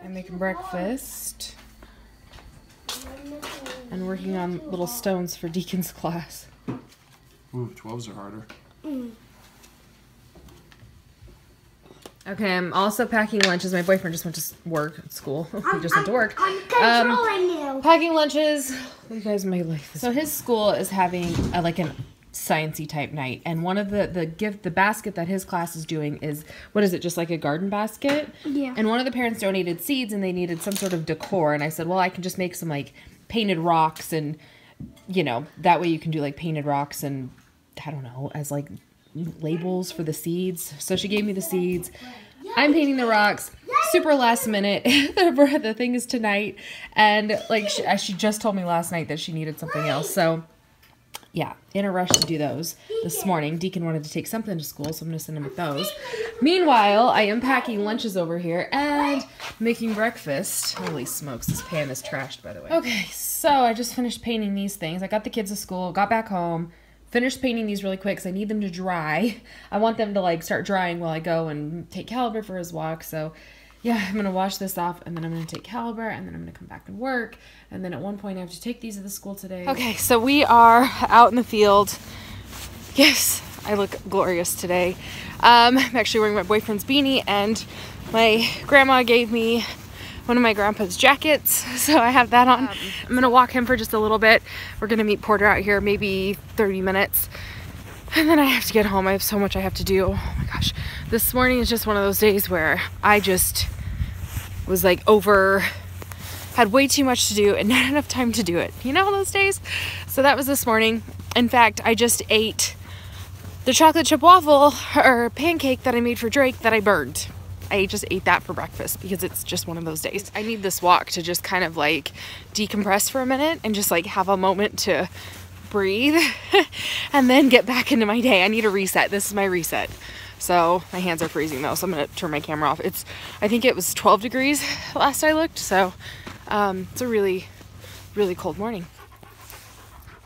I'm making breakfast and working on little stones for Deacon's class. Ooh, 12s are harder. Okay, I'm also packing lunches. My boyfriend just went to work at school. He just went to work. Packing lunches. You guys may like this. So his school is having like an sciencey type night, and one of the basket that his class is doing is, what is it, just like a garden basket? Yeah. And one of the parents donated seeds, and they needed some sort of decor, and I said, well, I can just make some like painted rocks, and you know, that way you can do like painted rocks and I don't know, as like labels for the seeds. So she gave me the seeds. I'm painting the rocks. Super last minute. The thing is tonight, and like she just told me last night that she needed something else. So yeah, in a rush to do those this morning. Deacon wanted to take something to school, so I'm gonna send him with those. Meanwhile, I am packing lunches over here and making breakfast. Holy smokes, this pan is trashed, by the way. Okay, so I just finished painting these things. I got the kids to school, got back home, finished painting these really quick because I need them to dry. I want them to like start drying while I go and take Caliber for his walk. So yeah, I'm gonna wash this off, and then I'm gonna take Caliber, and then I'm gonna come back and work, and then at one point I have to take these to the school today. Okay, so we are out in the field. Yes, I look glorious today. I'm actually wearing my boyfriend's beanie, and my grandma gave me one of my grandpa's jackets, so I have that on. I'm gonna walk him for just a little bit. We're gonna meet Porter out here, maybe 30 minutes. And then I have to get home. I have so much I have to do. Oh my gosh. This morning is just one of those days where I just was like had way too much to do and not enough time to do it. You know those days? So that was this morning. In fact, I just ate the chocolate chip waffle or pancake that I made for Drake that I burned. I just ate that for breakfast because it's just one of those days. I need this walk to just kind of like decompress for a minute and just like have a moment to breathe and then get back into my day. I need a reset. This is my reset. So my hands are freezing though, so I'm gonna turn my camera off. I think it was 12 degrees last I looked, so it's a really, really cold morning.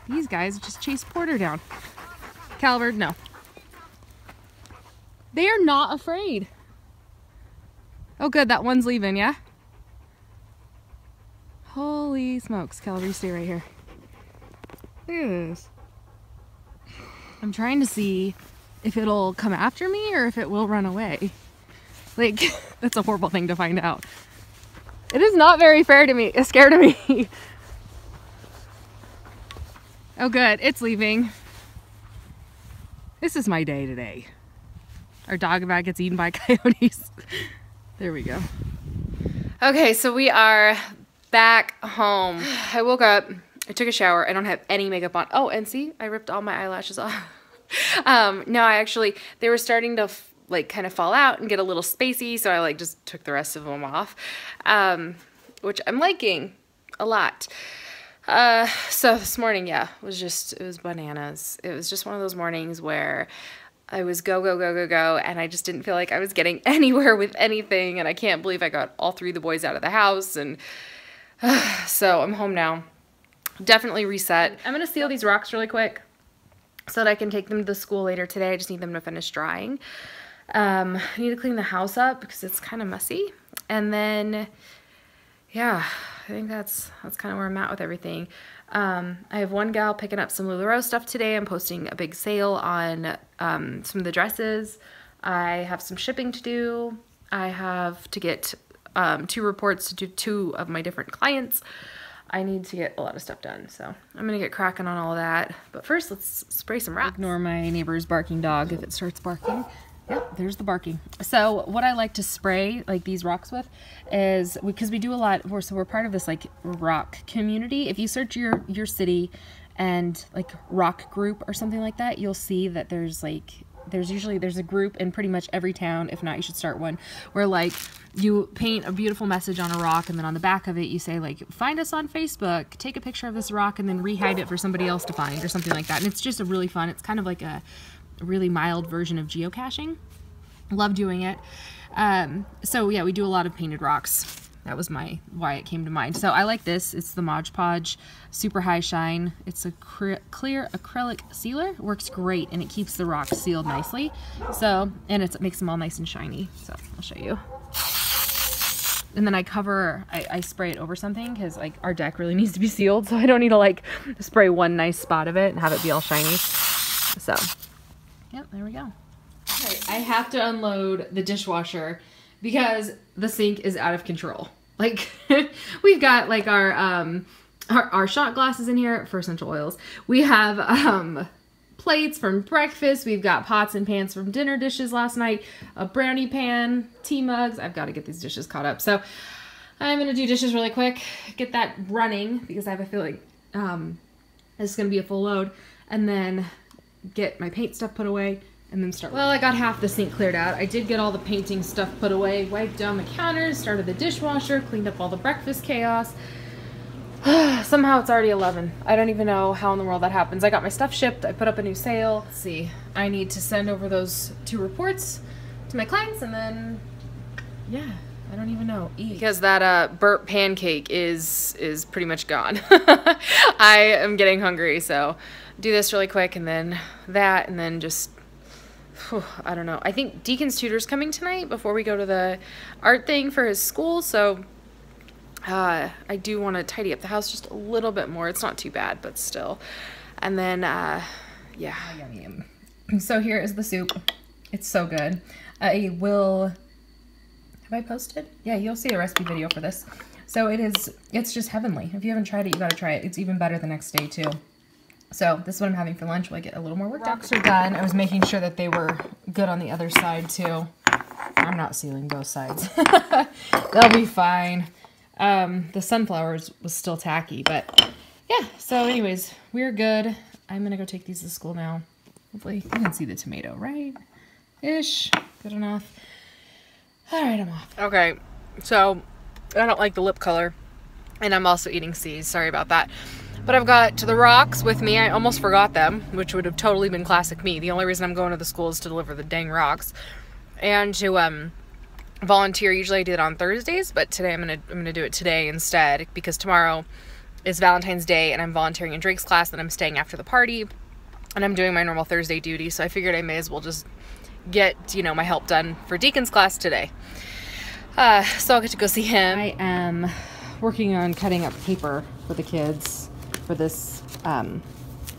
These guys just chased Porter down. Caliber, no. They are not afraid. Oh good, that one's leaving, yeah? Holy smokes, Caliber, you stay right here. Look at this. I'm trying to see if it'll come after me or if it will run away. Like, that's a horrible thing to find out. It is not very fair to me. It's scared of me. Oh good, it's leaving. This is my day today. Our dog about gets eaten by coyotes. There we go. Okay, so we are back home. I woke up, I took a shower. I don't have any makeup on. Oh, and see, I ripped all my eyelashes off. No, they were starting to like kind of fall out and get a little spacey, so I like just took the rest of them off, which I'm liking a lot. So this morning, yeah, it was bananas. It was just one of those mornings where I was go, go, go, go, go, and I just didn't feel like I was getting anywhere with anything, and I can't believe I got all three of the boys out of the house, and so I'm home now. Definitely reset. I'm gonna seal these rocks really quick so that I can take them to the school later today. I just need them to finish drying. I need to clean the house up because it's kind of messy. And then, yeah, I think that's kind of where I'm at with everything. I have one gal picking up some LuLaRoe stuff today. I'm posting a big sale on some of the dresses. I have some shipping to do. I have to get 2 reports to do 2 of my different clients. I need to get a lot of stuff done, so I'm gonna get cracking on all that. But first, let's spray some rocks. Ignore my neighbor's barking dog if it starts barking. Yep, there's the barking. So what I like to spray like these rocks with is, because we do a lot, so we're part of this like rock community. If you search your city and like rock group or something like that, you'll see that there's a group in pretty much every town. If not, you should start one, where like you paint a beautiful message on a rock, and then on the back of it you say like, find us on Facebook, take a picture of this rock, and then re-hide it for somebody else to find or something like that. And it's just a really fun, it's kind of like a really mild version of geocaching. Love doing it. So yeah, we do a lot of painted rocks. That was why it came to mind. So I like this. It's the Mod Podge Super High Shine. It's a clear acrylic sealer. It works great, and it keeps the rocks sealed nicely. So, and it makes them all nice and shiny. So I'll show you. and then I cover, I spray it over something because like our deck really needs to be sealed, so I don't need to like spray one nice spot of it and have it be all shiny. So, yep, there we go. Okay, I have to unload the dishwasher because the sink is out of control. Like, we've got like our shot glasses in here for essential oils. We have plates from breakfast. We've got pots and pans from dinner dishes last night, a brownie pan, tea mugs. I've got to get these dishes caught up. So I'm going to do dishes really quick, get that running because I have a feeling it's going to be a full load, and then get my paint stuff put away and then start. Well, I got half the sink cleared out. I did get all the painting stuff put away, wiped down the counters, started the dishwasher, cleaned up all the breakfast chaos. Somehow it's already 11. I don't even know how in the world that happens. I got my stuff shipped. I put up a new sale. Let's see. I need to send over those 2 reports to my clients, and then, yeah, I don't even know. Eat. Because that burnt pancake is pretty much gone. I am getting hungry, so do this really quick, and then that, and then just, I don't know. I think Deacon's tutor's coming tonight before we go to the art thing for his school, so I do want to tidy up the house just a little bit more. It's not too bad, but still. And then, yeah. Yum. So here is the soup. It's so good. I will, have I posted? Yeah, you'll see a recipe video for this. So it's just heavenly. If you haven't tried it, you gotta try it. It's even better the next day too. So this is what I'm having for lunch while I get a little more work done. Rocks are done. I was making sure that they were good on the other side too. I'm not sealing both sides. They'll be fine. The sunflowers was still tacky, but yeah, so anyways, we're good. I'm gonna go take these to school now. Hopefully you can see the tomato, right? Ish, good enough. All right, I'm off. Okay, so I don't like the lip color, and I'm also eating C's, sorry about that. But I've got the rocks with me. I almost forgot them, which would have totally been classic me. The only reason I'm going to the school is to deliver the dang rocks. And to, volunteer. Usually I do it on Thursdays, but today I'm gonna do it today instead because tomorrow is Valentine's Day and I'm volunteering in Drake's class, and I'm staying after the party, and I'm doing my normal Thursday duty, so I figured I may as well just get, you know, my help done for Deacon's class today. So I'll get to go see him. I am working on cutting up paper for the kids for this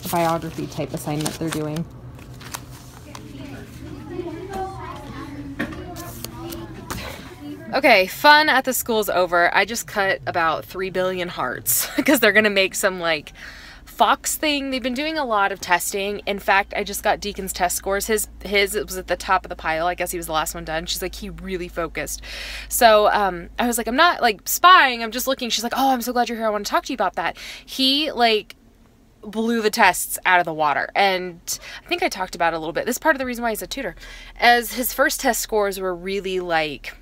biography type assignment they're doing. Okay, fun at the school's over. I just cut about 3 billion hearts because they're gonna make some like Fox thing. They've been doing a lot of testing. In fact, I just got Deacon's test scores. His it was at the top of the pile. I guess he was the last one done. She's like, he really focused. So I was like, I'm not like spying, I'm just looking. She's like, oh, I'm so glad you're here. I want to talk to you about that. He like blew the tests out of the water, and I think I talked about it a little bit. This is part of the reason why he's a tutor, as his first test scores were really like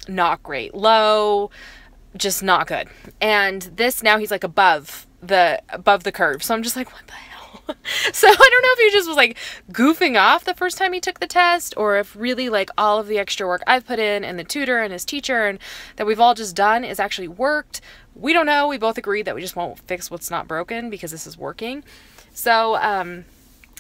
not great, low, just not good. And this, now he's like above the curve. So I'm just like, what the hell? So I don't know if he just was like goofing off the first time he took the test, or if really like all of the extra work I've put in, and the tutor and his teacher and that we've all just done is actually worked. We don't know. We both agreed that we just won't fix what's not broken because this is working. So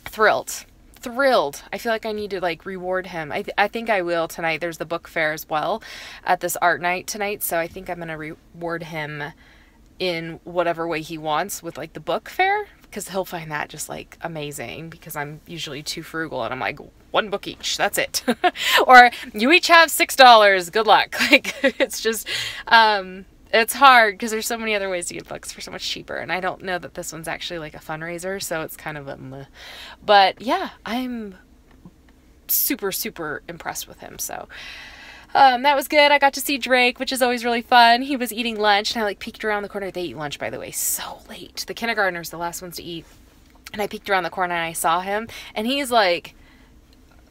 thrilled. I feel like I need to like reward him. I think I will tonight. There's the book fair as well at this art night tonight, so I think I'm gonna reward him in whatever way he wants with like the book fair, because he'll find that just like amazing, because I'm usually too frugal and I'm like, 1 book each, that's it. Or you each have $6, good luck. Like it's just it's hard because there's so many other ways to get books for so much cheaper, and I don't know that this one's actually like a fundraiser, so it's kind of a meh. But yeah, I'm super impressed with him. So that was good. I got to see Drake, which is always really fun. He was eating lunch, and I like peeked around the corner. They eat lunch, by the way, so late. The kindergartners, the last ones to eat, and I peeked around the corner and I saw him, and he's like,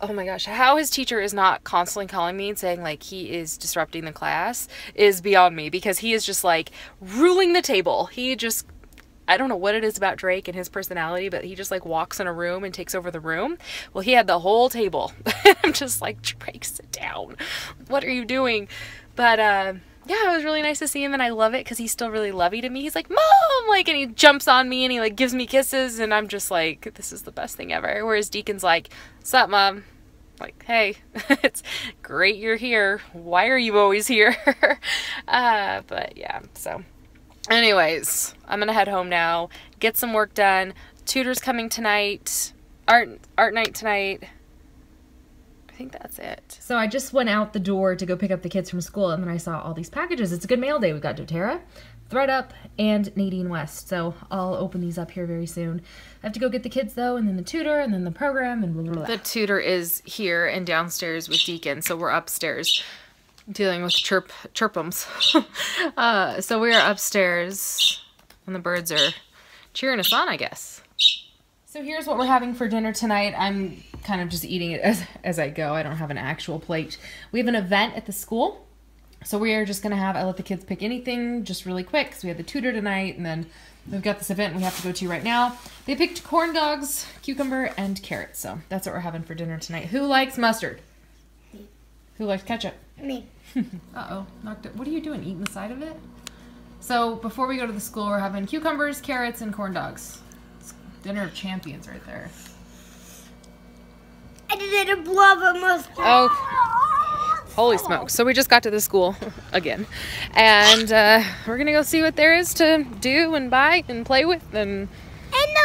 oh my gosh, how his teacher is not constantly calling me and saying like he is disrupting the class is beyond me, because he is just like ruling the table. He just, I don't know what it is about Drake and his personality, but he just like walks in a room and takes over the room. Well, he had the whole table. I'm just like, Drake, sit down. What are you doing? But yeah, it was really nice to see him, and I love it because he's still really lovey to me. He's like, Mom, like, and he jumps on me and he like gives me kisses, and I'm just like, this is the best thing ever. Whereas Deacon's like, sup, Mom? Like, hey, it's great you're here. Why are you always here? But yeah, so anyways, I'm gonna head home now, get some work done. Tutor's coming tonight, art night tonight. I think that's it. So I just went out the door to go pick up the kids from school, and then I saw all these packages. It's a good mail day. We've got doTERRA, ThreadUp, and Nadine West. So I'll open these up here very soon. I have to go get the kids though, and then the tutor, and then the program, and blah, blah, blah. The tutor is here and downstairs with Deacon, so we're upstairs dealing with chirpums. So we are upstairs, and the birds are cheering us on, I guess. So here's what we're having for dinner tonight. I'm kind of just eating it as I go. I don't have an actual plate. We have an event at the school. So we are just going to I let the kids pick anything just really quick because we have the tutor tonight, and then we've got this event we have to go to right now. They picked corn dogs, cucumber, and carrots. So that's what we're having for dinner tonight. Who likes mustard? Me. Who likes ketchup? Me. Uh-oh. Knocked it. What are you doing? Eating the side of it? So before we go to the school, we're having cucumbers, carrots, and corn dogs. It's dinner of champions right there. I didn't blow up a mustard. Oh, holy smokes. So we just got to the school again. And we're going to go see what there is to do and buy and play with. And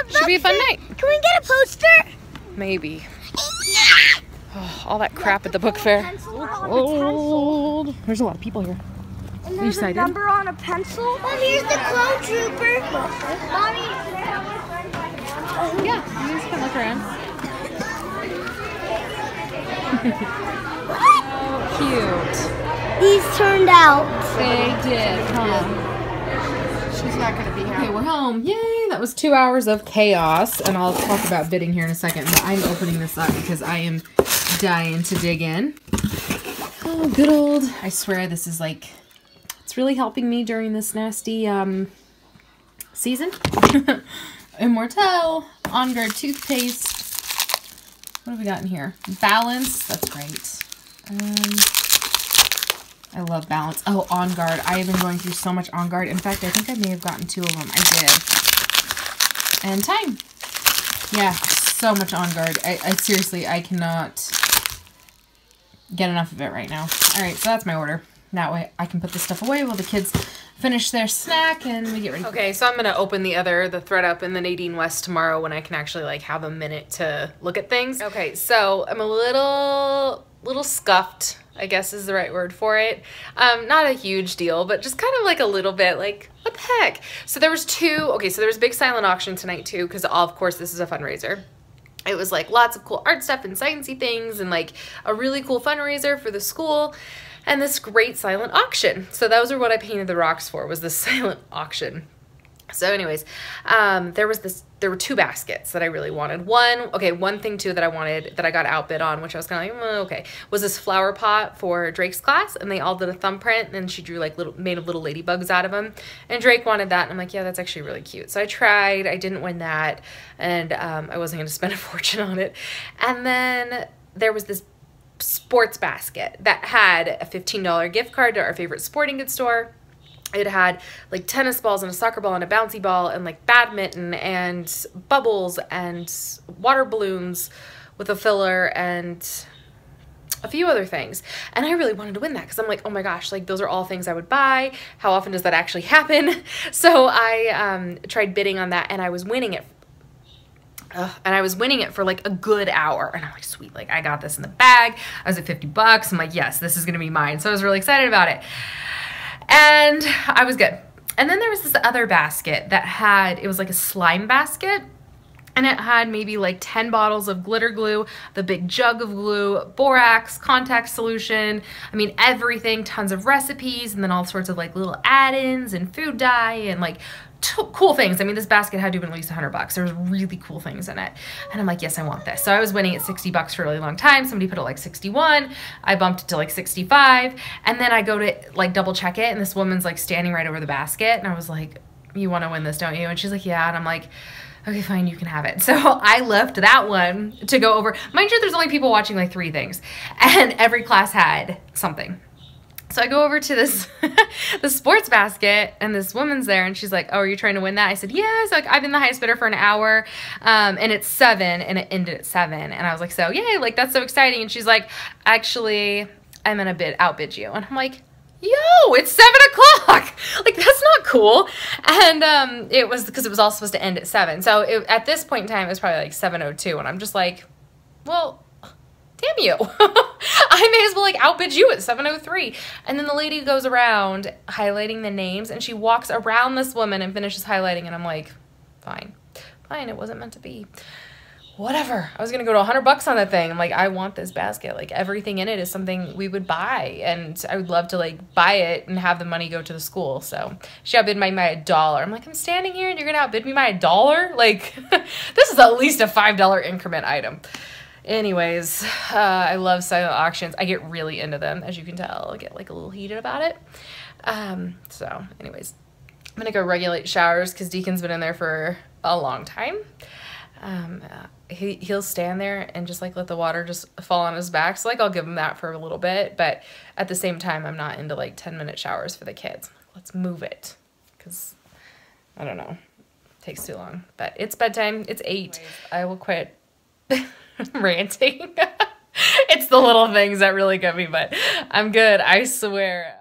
should be a fun night. Can we get a poster? Maybe. Oh, all that crap at the book fair. Old. There's a lot of people here. And there's a number on a pencil. Oh, here's the Clone Trooper. Mommy. Yeah, you just can look around. Oh, cute. These turned out. They did, huh? She's not going to be happy. Okay, we're home. Yay! That was 2 hours of chaos, and I'll talk about bidding here in a second, but I'm opening this up because I am dying to dig in. Oh, good old. I swear this is like, it's really helping me during this nasty season. Immortelle, On Guard toothpaste. What have we got in here? Balance. That's great. I love Balance. Oh, On Guard. I have been going through so much On Guard. In fact, I think I may have gotten 2 of them. I did. And Time. Yeah, so much On Guard. I seriously, I cannot get enough of it right now. All right, so that's my order. That way I can put this stuff away while the kids finish their snack and we get ready. Okay, so I'm going to open the ThreadUp and the Nadine West tomorrow when I can actually like have a minute to look at things. Okay, so I'm a little scuffed, I guess is the right word for it. Not a huge deal, but just kind of like a little bit like, what the heck? So there was so there was a big silent auction tonight too, because of course this is a fundraiser. It was like lots of cool art stuff and sciencey things and like a really cool fundraiser for the school and this great silent auction. So those are what I painted the rocks for, was this silent auction. So anyways, there were 2 baskets that I really wanted. One thing too that I wanted, that I got outbid on, which I was kind of like, okay, was this flower pot for Drake's class, and they all did a thumbprint, and she drew like made little ladybugs out of them, and Drake wanted that, and I'm like, yeah, that's actually really cute. So I tried, I didn't win that, and I wasn't going to spend a fortune on it. And then there was this sports basket that had a $15 gift card to our favorite sporting goods store. It had like tennis balls and a soccer ball and a bouncy ball and like badminton and bubbles and water balloons with a filler and a few other things. And I really wanted to win that because I'm like, oh my gosh, like those are all things I would buy. How often does that actually happen? So I tried bidding on that and I was winning it. And I was winning it for like a good hour. And I'm like, sweet, like I got this in the bag. I was at $50. I'm like, yes, this is going to be mine. So I was really excited about it. And I was good. And then there was this other basket that it was like a slime basket. And it had maybe like 10 bottles of glitter glue, the big jug of glue, borax, contact solution. I mean, everything, tons of recipes, and then all sorts of like little add-ins and food dye and like cool things. I mean, this basket had to have been at least $100. There was really cool things in it. And I'm like, yes, I want this. So I was winning at $60 for a really long time. Somebody put it like 61. I bumped it to like 65. And then I go to like double check it. And this woman's like standing right over the basket. And I was like, you want to win this, don't you? And she's like, yeah. And I'm like, okay, fine, you can have it. So I left that one to go over. Mind you, there's only people watching like 3 things. And every class had something. So I go over to this the sports basket, and this woman's there, and she's like, oh, are you trying to win that? I said, yeah. So like, I've been the highest bidder for an hour, and it's 7, and it ended at 7. And I was like, so yay, like that's so exciting. And she's like, actually, I'm gonna outbid you. And I'm like, yo, it's 7 o'clock. Like, that's not cool. And it was because it was all supposed to end at 7. So at this point in time, it was probably like 7:02, and I'm just like, well, damn you. I may as well like outbid you at 7:03. And then the lady goes around highlighting the names, and she walks around this woman and finishes highlighting, and I'm like, fine, it wasn't meant to be. Whatever. I was gonna go to $100 on that thing. I'm like, I want this basket. Like, everything in it is something we would buy, and I would love to like buy it and have the money go to the school. So she outbid me by $1. I'm like, I'm standing here and you're gonna outbid me by $1? Like, this is at least a $5 increment item. Anyways, I love silent auctions. I get really into them, as you can tell. I get like a little heated about it. So anyways, I'm gonna go regulate showers because Deacon's been in there for a long time. He'll stand there and just like let the water just fall on his back. So like I'll give him that for a little bit, but at the same time, I'm not into like 10-minute showers for the kids. Let's move it, because I don't know, it takes too long. But it's bedtime. It's 8. I will quit ranting. It's the little things that really get me, but I'm good, I swear.